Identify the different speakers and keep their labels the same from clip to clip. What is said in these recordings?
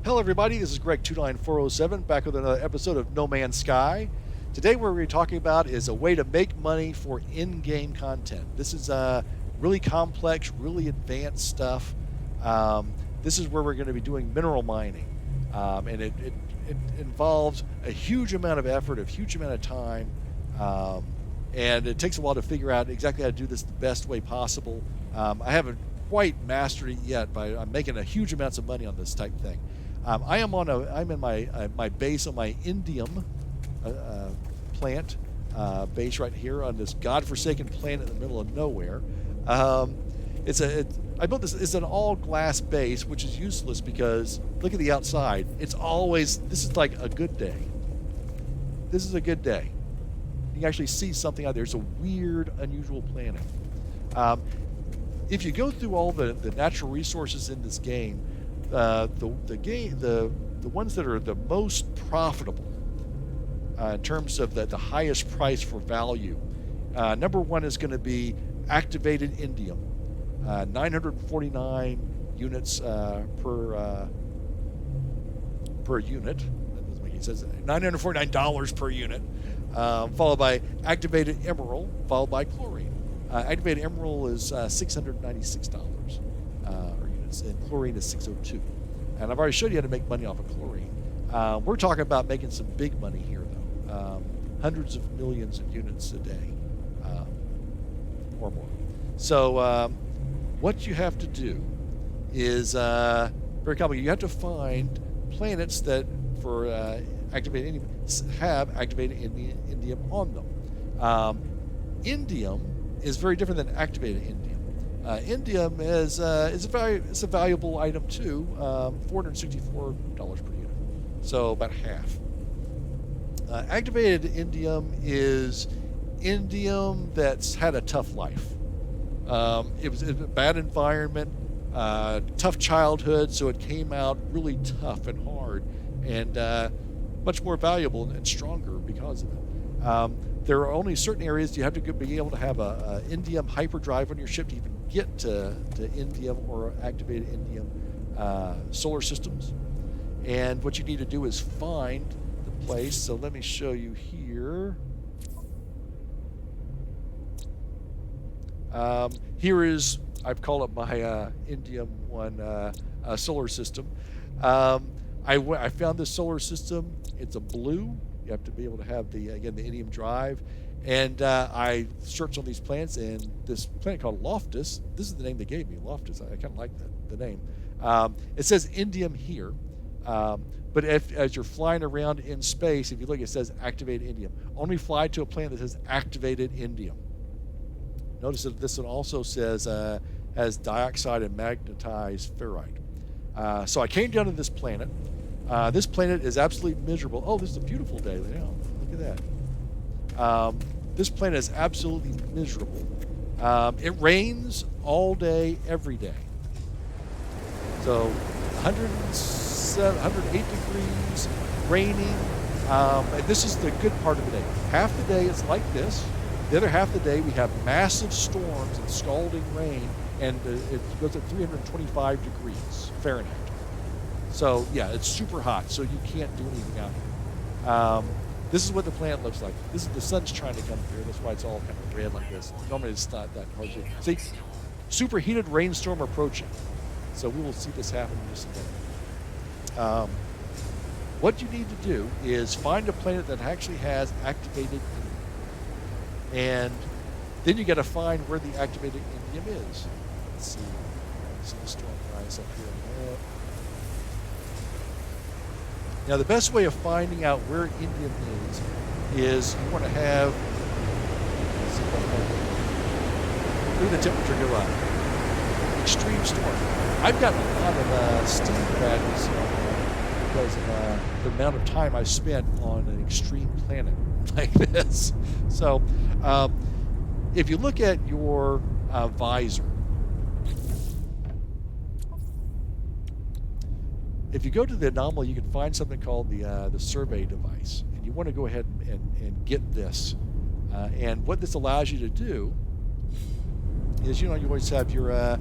Speaker 1: Hello, everybody. This is Greg29407 back with another episode of No Man's Sky. Today, what we're talking about is a way to make money for in-game content. This is really complex, really advanced stuff. This is where we're going to be doing mineral mining, and it involves a huge amount of effort, a huge amount of time, and it takes a while to figure out exactly how to do this the best way possible. I haven't quite mastered it yet, but I'm making a huge amounts of money on this type thing. I'm in my base on my Indium plant base right here on this godforsaken planet in the middle of nowhere. I built this. It's an all glass base, which is useless because look at the outside. This is like a good day. This is a good day. You can actually see something out there. It's a weird, unusual planet. If you go through all the natural resources in this game, the ones that are the most profitable in terms of the highest price for value, number one is going to be activated indium, 949 units per unit. That doesn't make any sense. $949 per unit, followed by activated emeril, followed by chlorine. Activated emeril is $696 and chlorine is 602. And I've already showed you how to make money off of chlorine. We're talking about making some big money here, though. Hundreds of millions of units a day or more. So what you have to do is very complicated. You have to find planets that for activated indium have activated indium on them. Indium is very different than activated indium. Indium is a valuable item too, $464 per unit, so about half. Activated indium is indium that's had a tough life. It was a bad environment, tough childhood, so it came out really tough and hard, and much more valuable and stronger because of it. There are only certain areas you have to be able to have a indium hyperdrive on your ship to even get to indium or activated indium solar systems. And what you need to do is find the place. So let me show you here. Here is, I've called it my Indium 1 solar system. I found this solar system. It's a blue. You have to be able to have the indium drive. And I searched on these planets, and this planet called Loftus, this is the name they gave me, Loftus. I kind of like the name. It says indium here, but as you're flying around in space, if you look, it says activated indium. Only fly to a planet that says activated indium. Notice that this one also says has dioxide and magnetized ferrite. So I came down to this planet. This planet is absolutely miserable. Oh, this is a beautiful day now. Look at that. This planet is absolutely miserable. It rains all day, every day. So 108 degrees, raining. And this is the good part of the day. Half the day it's like this. The other half of the day we have massive storms and scalding rain, and it goes at 325 degrees Fahrenheit. So yeah, it's super hot, so you can't do anything out here. This is what the planet looks like. This is the sun's trying to come through. That's why it's all kind of red like this. Normally it's not that hard to see. Superheated rainstorm approaching. So we will see this happen in just a minute. What you need to do is find a planet that actually has activated indium, and then you got to find where the activated indium is. Let's see. See the storm rise up here. Now, the best way of finding out where indium is you want to have, look at the temperature go up. Extreme storm. I've gotten a lot of steam badges because of the amount of time I spent on an extreme planet like this. So, if you look at your visor, if you go to the anomaly, you can find something called the survey device, and you want to go ahead and get this. And what this allows you to do is, you always have your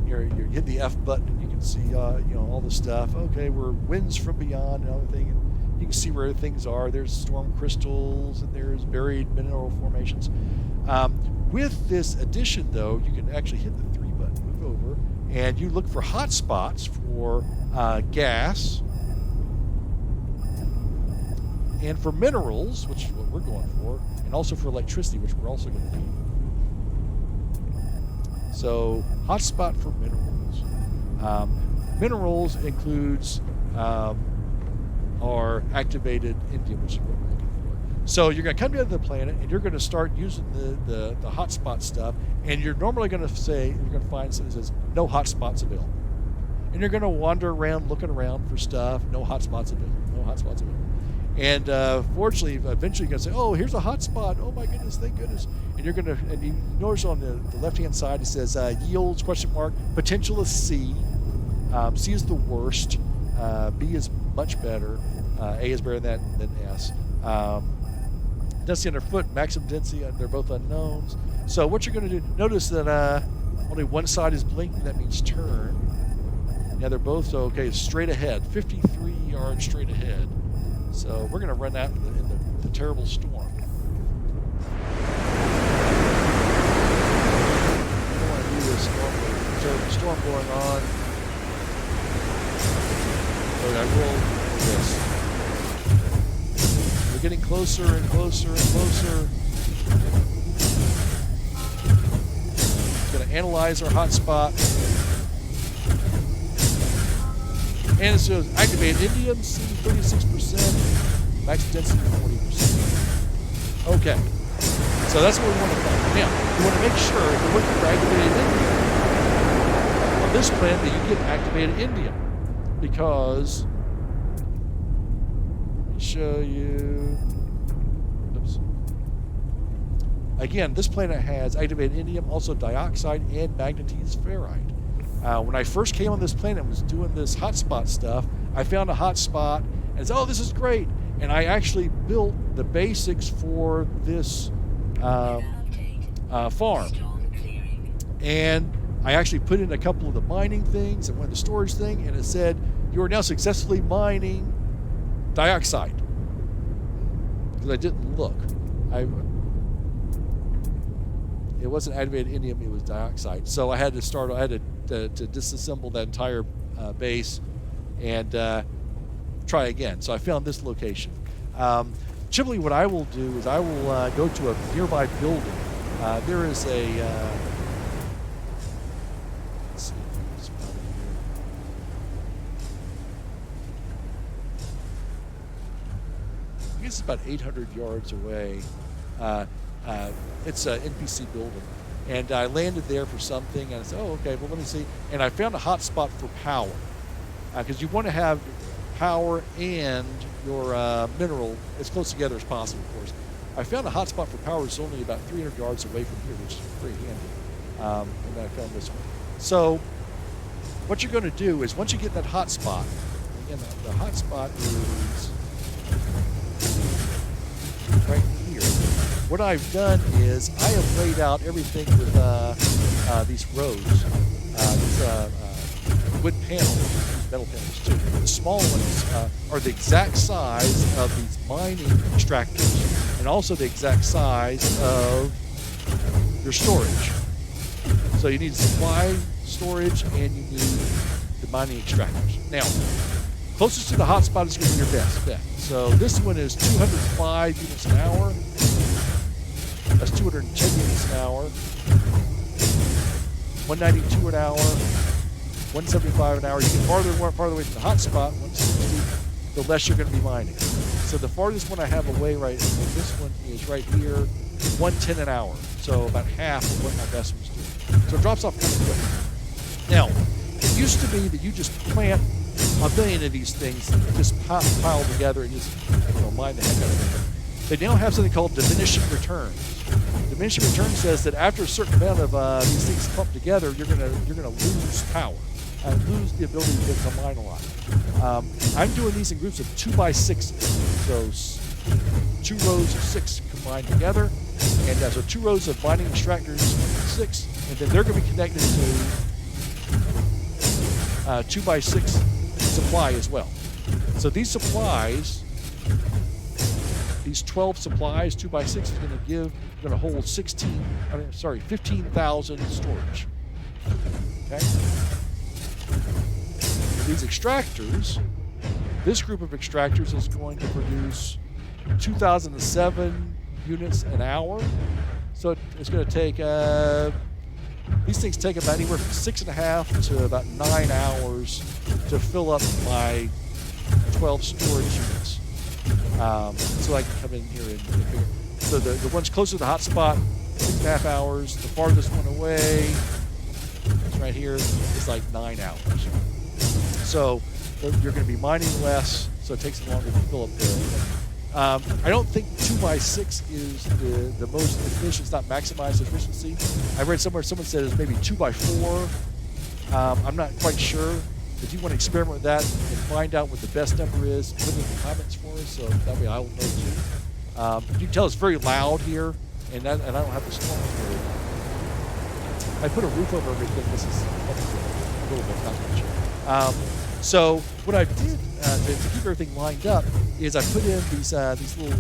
Speaker 1: hit the F button, and you can can see, all the stuff. Okay, we're winds from beyond and everything. And you can see where things are. There's storm crystals and there's buried mineral formations. With this addition, though, you can actually hit the 3 button, move over, and you look for hotspots for gas and for minerals, which is what we're going for, and also for electricity, which we're also going to need. So, hotspot for minerals. Minerals includes our activated indium, which is what we're looking for. So you're going to come down to the planet, and you're going to start using the hotspot stuff, and you're normally going to say, you're going to find something that says, no hotspots available. And you're going to wander around looking around for stuff, no hotspots available, no hotspots available. And fortunately, eventually you're going to say, oh, here's a hotspot. Oh my goodness, thank goodness. And you're going to, and you notice on the left-hand side, it says yields, ? Potential is C. C is the worst. B is much better. A is better than S. Density under foot, maximum density, they're both unknowns. So what you're going to do, notice that only one side is blinking, that means turn. Yeah, they're both, so okay, straight ahead, 53 yards straight ahead. So we're going to run that in the terrible storm. I don't want to do this normally. Terrible storm going on. But I will do this. We're getting closer and closer and closer. It's going to analyze our hotspot. And it says activate indium, C 36%, max density 40%. Okay, so that's what we want to find. Now, we want to make sure if we're looking for activated indium on this planet that you get activated indium, because let me show you. Oops. Again, this planet has activated indium, also dioxide, and magnetite ferrite. When I first came on this planet and was doing this hotspot stuff, I found a hotspot and said, oh, this is great. And I actually built the basics for this farm. And I actually put in a couple of the mining things and one of the storage thing, and it said, you are now successfully mining dioxide. Because I didn't look. It wasn't activated indium, it was dioxide. So I had to disassemble that entire base and try again. So I found this location. Typically what I will do is I will go to a nearby building. There is a, let's see if I can spot it here. I guess it's about 800 yards away. It's an NPC building. And I landed there for something, and I said, oh, okay, well, let me see. And I found a hotspot for power. Because you want to have power and your mineral as close together as possible, of course. I found a hotspot for power that's only about 300 yards away from here, which is pretty handy. And then I found this one. So what you're going to do is once you get that hotspot, again, the hotspot is right here. What I've done is I have laid out everything with these rows, these wood panels, metal panels too. The small ones are the exact size of these mining extractors, and also the exact size of your storage. So you need supply, storage, and you need the mining extractors. Now, closest to the hotspot is going to be your best bet. So this one is 205 units an hour. That's 210 units an hour, 192 an hour, 175 an hour. You get farther away from the hotspot, 160, the less you're going to be mining. So the farthest one I have away right now, this one is right here, 110 an hour. So about half of what my best one's doing. So it drops off kind of quick. Now, it used to be that you just plant a million of these things, just pile together and just mine the heck out of them. They now have something called diminishing returns. Diminishing return says that after a certain amount of these things clump together, you're gonna lose power and lose the ability to mine a lot. I'm doing these in groups of 2 by 6, so 2 rows of 6 combined together, and so 2 rows of mining extractors, 6, and then they're going to be connected to 2x6 supply as well. So these supplies, these 12 supplies, 2x6 is going to hold 15,000 storage. Okay. These extractors, this group of extractors is going to produce 2,007 units an hour. So it's going to take, these things take about anywhere from 6.5 to about 9 hours to fill up my 12 storage units. So I can come in here and figure. So the ones closer to the hotspot, 6.5 hours. The farthest one away, it's right here, it's like 9 hours. So you're going to be mining less, so it takes longer to fill up there. I don't think 2x6 is the most efficient. It's not maximized efficiency. I read somewhere someone said it's maybe 2x4. I'm not quite sure. If you want to experiment with that and find out what the best number is, put it in the comments for us, so that way I will know too. You can tell it's very loud here, and I don't have the storm here. I put a roof over everything. This is a little bit, not much. So what I did to keep everything lined up is I put in these little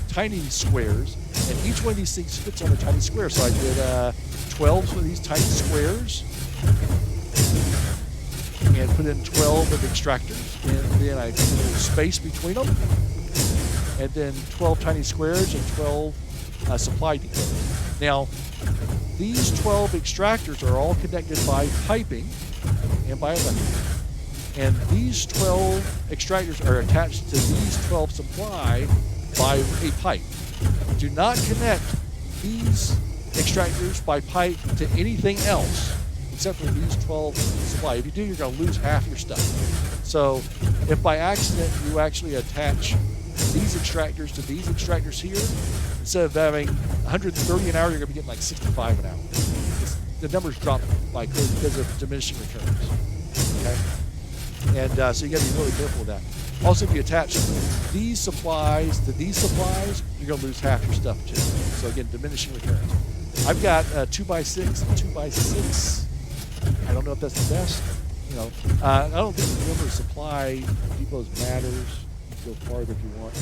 Speaker 1: tiny squares, and each one of these things fits on a tiny square. So I did 12 of these tiny squares, and put in 12 of the extractors, and then I put a little space between them, and then 12 tiny squares and 12 supply depots. Now, these 12 extractors are all connected by piping and by electric. And these 12 extractors are attached to these 12 supply by a pipe. Do not connect these extractors by pipe to anything else except for these 12 supply. If you do, you're going to lose half your stuff. So if by accident you actually attach these extractors to these extractors here, instead of having 130 an hour, you're going to be getting like 65 an hour. The numbers drop like crazy because of diminishing returns. Okay? And so you got to be really careful with that. Also, if you attach these supplies to these supplies, you're going to lose half your stuff too. So again, diminishing returns. I've got 2x6 and 2x6. I don't know if that's the best. You know, I don't think the number of supply depots matters. You can go farther if you want.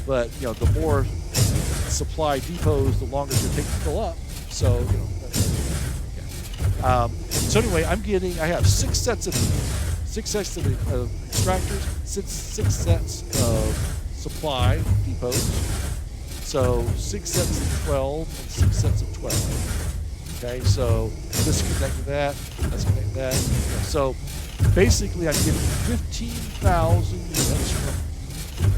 Speaker 1: But you know, the more supply depots, the longer it's going to take to fill up. So you know. So anyway, I have 6 sets of extractors, six sets of supply depots. So 6 sets of 12 and 6 sets of 12. Okay, so this connect to that, let's connect to that. So basically, I'm getting 15,000 units from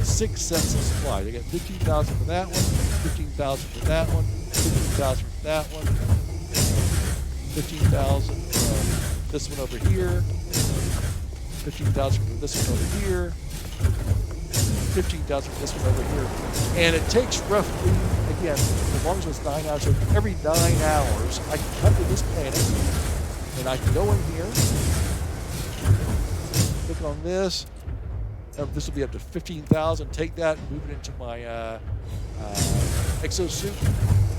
Speaker 1: 6 sets of supply. I get 15,000 for that one, 15,000 for that one, 15,000 for that one. 15,000 from this one over here, 15,000 from this one over here, 15,000 from this one over here. And it takes roughly, again, as long as it's 9 hours, so every 9 hours, I can come to this planet, and I can go in here, click on this. This will be up to 15,000. Take that, move it into my exosuit,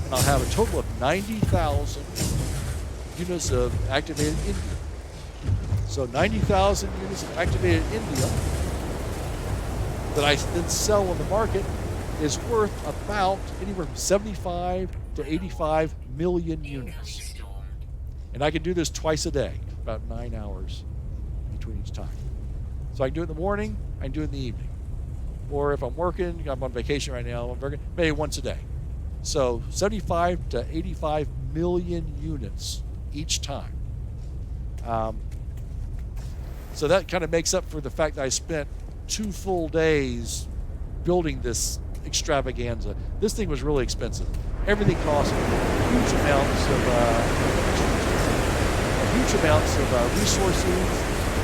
Speaker 1: and I'll have a total of 90,000 units of activated indium. So 90,000 units of activated indium that I then sell on the market is worth about anywhere from 75 to 85 million units. And I can do this twice a day, about 9 hours between each time. So I can do it in the morning, I can do it in the evening. Or if I'm working, I'm on vacation right now, I'm working, maybe once a day. So 75 to 85 million units each time. So that kind of makes up for the fact that I spent 2 full days building this extravaganza. This thing was really expensive. Everything cost huge amounts of resources,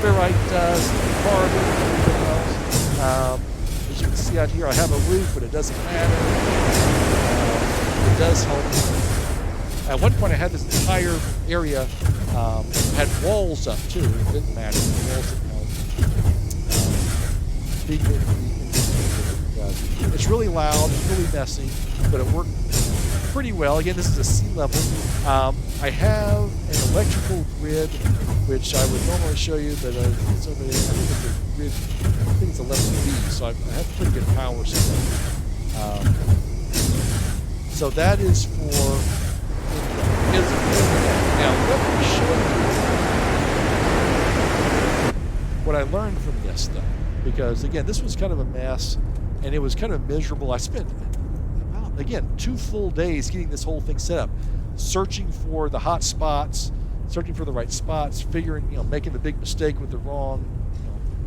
Speaker 1: ferrite dust, carbon, everything else. As you can see out here, I have a roof, but it doesn't matter. It does help. At one point, I had this entire area had walls up too. It didn't matter. The walls didn't help. It's really loud. It's really messy, but it worked pretty well. Again, this is a sea level. I have an electrical grid, which I would normally show you, but it's over there. I think it's a grid. I think it's a level B, so I have pretty good power supply. So that is for. Now, let me show you what I learned from this, though, because again, this was kind of a mess, and it was kind of miserable. I spent, again, 2 full days getting this whole thing set up, searching for the hot spots, searching for the right spots, figuring, making the big mistake with the wrong,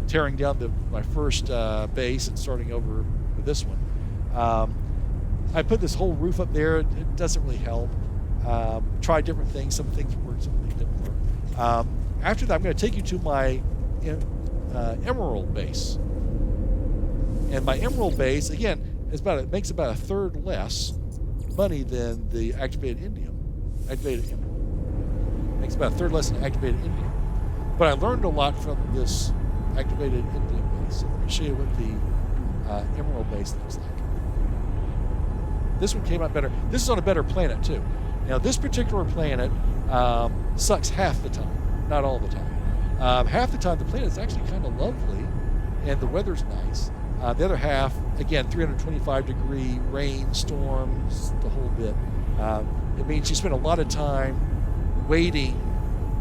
Speaker 1: tearing down my first base and starting over with this one. I put this whole roof up there. It doesn't really help. Try different things. Some things work, some things didn't work. After that, I'm going to take you to my Emeril base. And my Emeril base, again, it makes about a third less money than the activated Indium. Activated Emeril. Makes about a third less than activated Indium. But I learned a lot from this activated Indium base. So let me show you what the Emeril base looks like. This one came out better. This is on a better planet, too. Now, this particular planet sucks half the time, not all the time. Half the time, the planet's actually kind of lovely, and the weather's nice. The other half, again, 325-degree rain, storms, the whole bit. It means you spend a lot of time waiting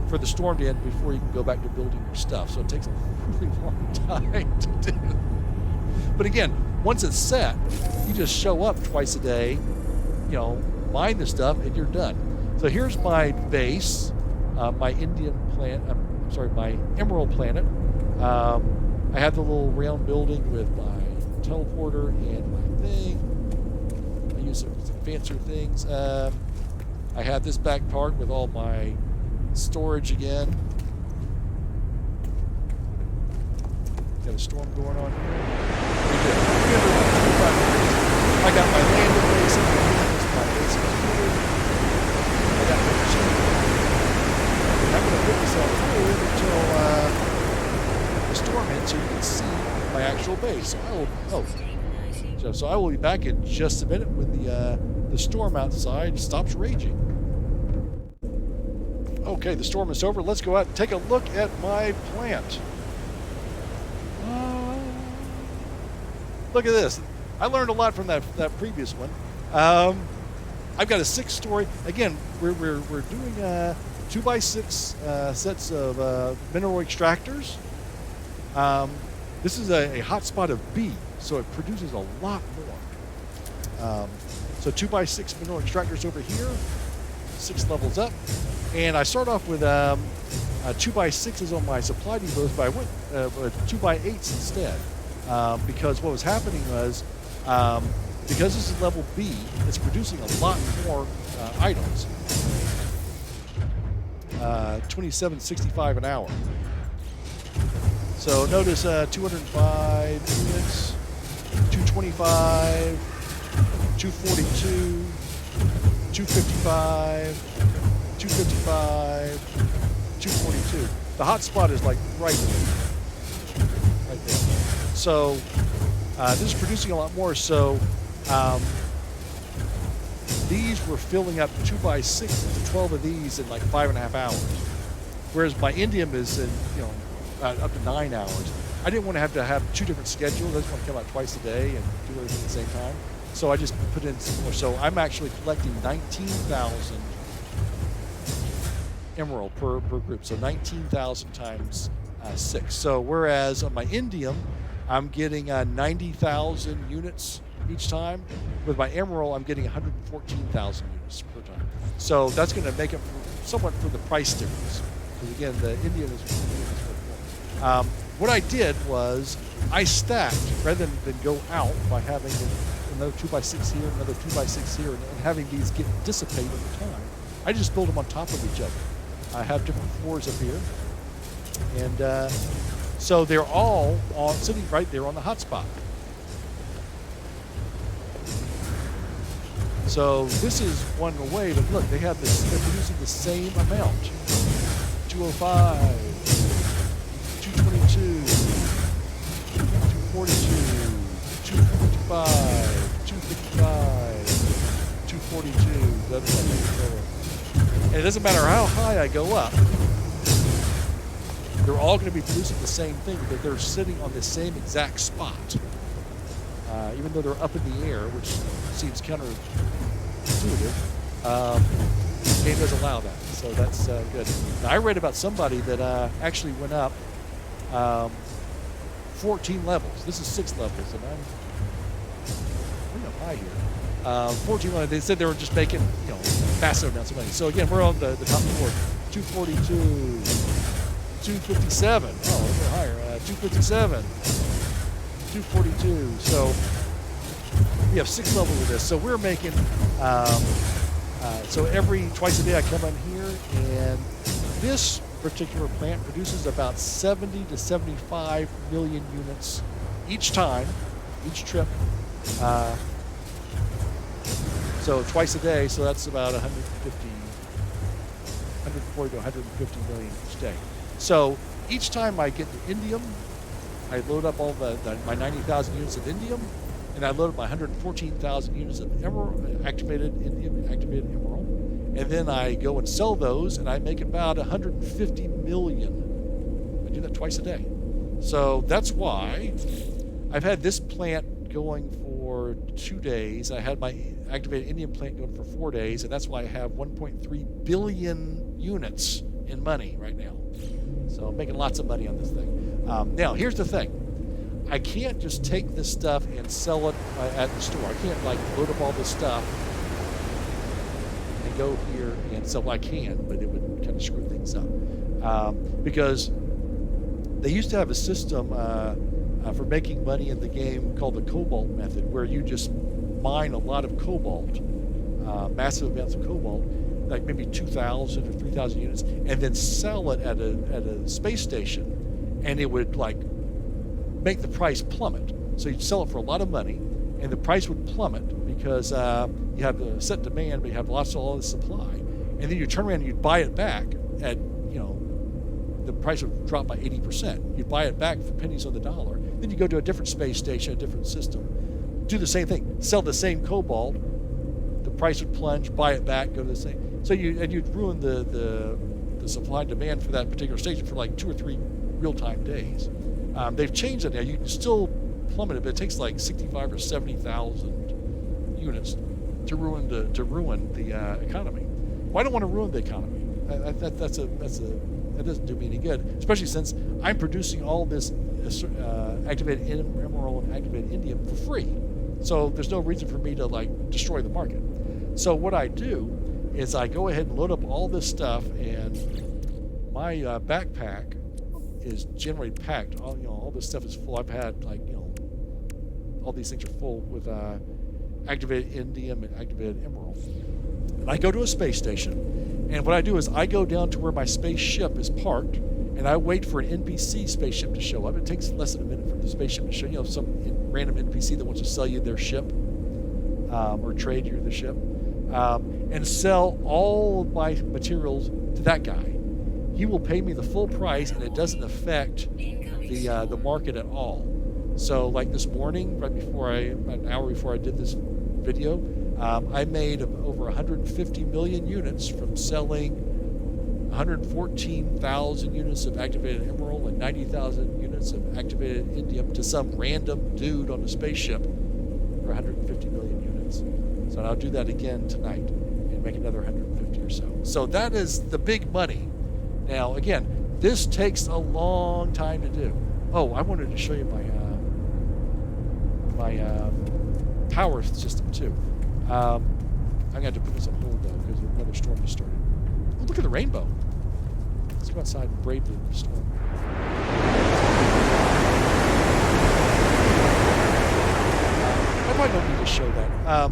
Speaker 1: for the storm to end before you can go back to building your stuff. So it takes a really long time to do. But again, once it's set, you just show up twice a day, mine the stuff, and you're done. So here's my base, my my Emeril planet. I have the little round building with my teleporter and my thing. I use some fancier things. I have this back part with all my storage again. Got a storm going on here. I got my landing base over here. This is my base computer. I got my machine. I'm going to put this all through until the storm ends so you can see my actual base. So I will be back in just a minute when the storm outside stops raging. Okay, the storm is over. Let's go out and take a look at my plant. Look at this. I learned a lot from that previous one. I've got a 6-story. Again, we're doing 2x6 sets of mineral extractors. This is a hotspot of B, so it produces a lot more. So 2x6 mineral extractors over here, 6 levels up. And I start off with 2x6s on my supply depots, but I went with 2x8s instead. Because what was happening was, because this is level B, it's producing a lot more items. 27.65 an hour. So notice 205 units, 225, 242, 255, 255, 242. The hotspot is like right there. So this is producing a lot more. So these were filling up 2x6 to 12 of these in like 5.5 hours, whereas my Indium is in up to 9 hours. I didn't want to have 2 different schedules. I just want to come out twice a day and do everything at the same time. So I just put in some more. So I'm actually collecting 19,000 Emeril per group. So 19,000 times 6. So whereas on my Indium, I'm getting 90,000 units each time. With my Emeril, I'm getting 114,000 units per time. So that's going to make up somewhat for the price difference. Because again, the Indium is worth more. What I did was I stacked rather than go out by having another 2x6 here, another 2x6 here, and having these dissipate over time. I just build them on top of each other. I have different floors up here, and so they're all sitting right there on the hotspot. So this is one away, but look, they're producing the same amount. 205, 222, 242, 255, 255, 242. doesn't matter how high I go up, they're all going to be producing the same thing because they're sitting on the same exact spot. Even though they're up in the air, which seems counterintuitive, the game doesn't allow that. So that's good. Now, I read about somebody that actually went up 14 levels. This is 6 levels, and I'm high here. 14 levels. They said they were just making massive amounts of money. So again, we're on the top floor. 242, 257. Oh, a little higher. 257, 242. So we have 6 levels of this. So we're making. So twice a day I come in here, and this particular plant produces about 70 to 75 million units each time, each trip. So twice a day, so that's about 140 to 150 million each day. So each time I get the indium, I load up all my 90,000 units of indium, and I load up my 114,000 units of activated indium, activated emerald, and then I go and sell those, and I make about 150 million. I do that twice a day. So that's why I've had this plant going for 2 days. I had my activated indium plant going for 4 days, and that's why I have 1.3 billion units in money right now. So I'm making lots of money on this thing. Now, here's the thing. I can't just take this stuff and sell it at the store. I can't load up all this stuff and go here and sell. I can, but it would kind of screw things up. Because they used to have a system for making money in the game called the cobalt method, where you just mine a lot of cobalt, massive amounts of cobalt, like maybe 2,000 or 3,000 units, and then sell it at a space station, and it would make the price plummet. So you'd sell it for a lot of money, and the price would plummet because you have a set demand, but you have lots of all this supply. And then you turn around and you'd buy it back at, the price would drop by 80%. You'd buy it back for pennies on the dollar. Then you go to a different space station, a different system, do the same thing, sell the same cobalt, the price would plunge, buy it back, go to the same. So you'd ruin the supply and demand for that particular station for 2 or 3 real-time days. They've changed it now. You can still plummet it, but it takes 65 or 70,000 units to ruin the economy. Well, I don't want to ruin the economy. That doesn't do me any good, especially since I'm producing all this activated emerald and activated indium for free. So there's no reason for me to destroy the market. So what I do is I go ahead and load up all this stuff, and my backpack is generally packed. All this stuff is full. I've had all these things are full with activated indium and activated emerald. And I go to a space station, and what I do is I go down to where my spaceship is parked, and I wait for an NPC spaceship to show up. It takes less than a minute for the spaceship to show some random NPC that wants to sell you their ship or trade you the ship, and sell all of my materials to that guy. He will pay me the full price, and it doesn't affect the market at all. So this morning, an hour before I did this video, I made over 150 million units from selling 114,000 units of activated emerald and 90,000 units of activated indium to some random dude on a spaceship for 150 million units. So I'll do that again tonight and make another 150 or so. So that is the big money. Now, again, this takes a long time to do. Oh, I wanted to show you my power system too. I'm going to have to put this on hold though because another storm just started. Oh, look at the rainbow. Let's go outside and brave the storm. I probably don't need to show that.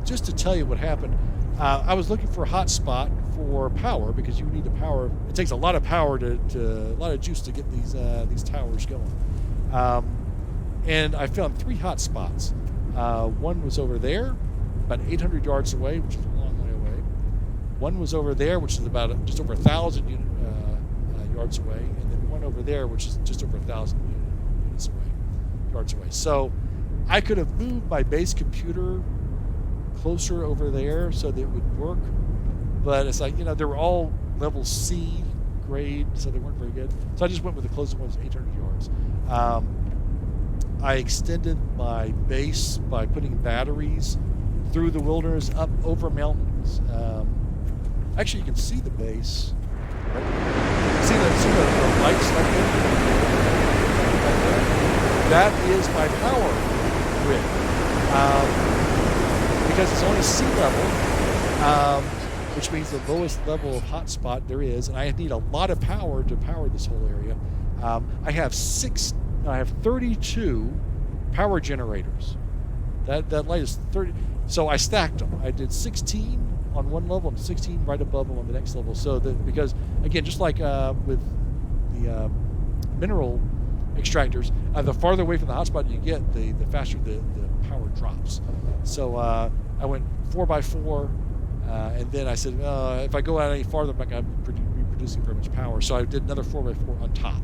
Speaker 1: Just to tell you what happened, I was looking for a hotspot for power because you need the power. It takes a lot of power a lot of juice to get these towers going. And I found 3 hotspots. One was over there, about 800 yards away, which is a long way away. One was over there, which is about just over 1,000 yards away, and then one over there, which is just over 1,000 yards away. So I could have moved my base computer closer over there so that it would work, but it's like, they were all level C grade, so they weren't very good. So I just went with the closest one, 800 yards. I extended my base by putting batteries through the wilderness up over mountains. Actually, you can see the base. Right? See the lights right there? That is my power grid. Because it's only sea level, which means the lowest level of hotspot there is, and I need a lot of power to power this whole area. I have 32 power generators. That light is 30. So I stacked them. I did 16 on one level and 16 right above them on the next level. So that, because again, just like with the mineral extractors, the farther away from the hotspot you get, the faster the power drops. So I went 4x4, and then I said, if I go out any farther, I'm not going to be producing very much power. So I did another 4x4 on top.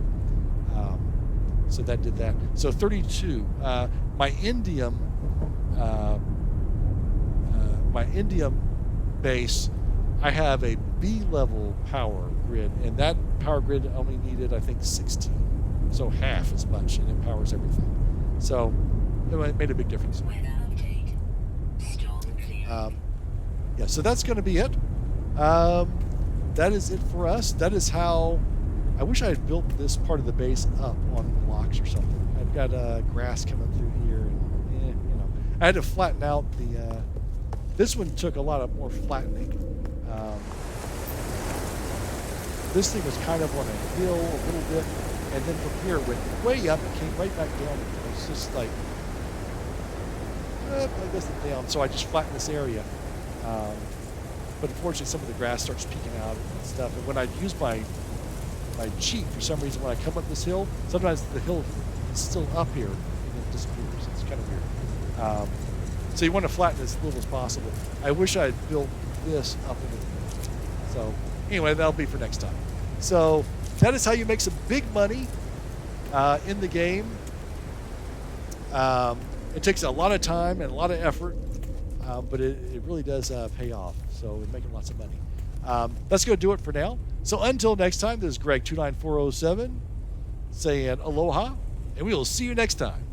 Speaker 1: So that did that. So 32. My indium base, I have a B level power grid, and that power grid only needed, I think, 16. So half as much, and it powers everything. So it made a big difference. Yeah, so that's going to be it. That is it for us. That is how. I wish I had built this part of the base up on blocks or something. I've got grass coming through here, and I had to flatten out the. This one took a lot of more flattening. This thing was kind of on a hill a little bit, and then from here it went way up and came right back down. It was just like I guess down. So I just flattened this area. But unfortunately, some of the grass starts peeking out and stuff. And when I use my cheat, for some reason, when I come up this hill, sometimes the hill is still up here and it disappears. It's kind of weird. So you want to flatten as little as possible. I wish I had built this up a little bit. So anyway, that'll be for next time. So that is how you make some big money in the game. It takes a lot of time and a lot of effort, but it really does pay off. So we're making lots of money. Let's go do it for now. So until next time, this is Greg 29407 saying aloha, and we will see you next time.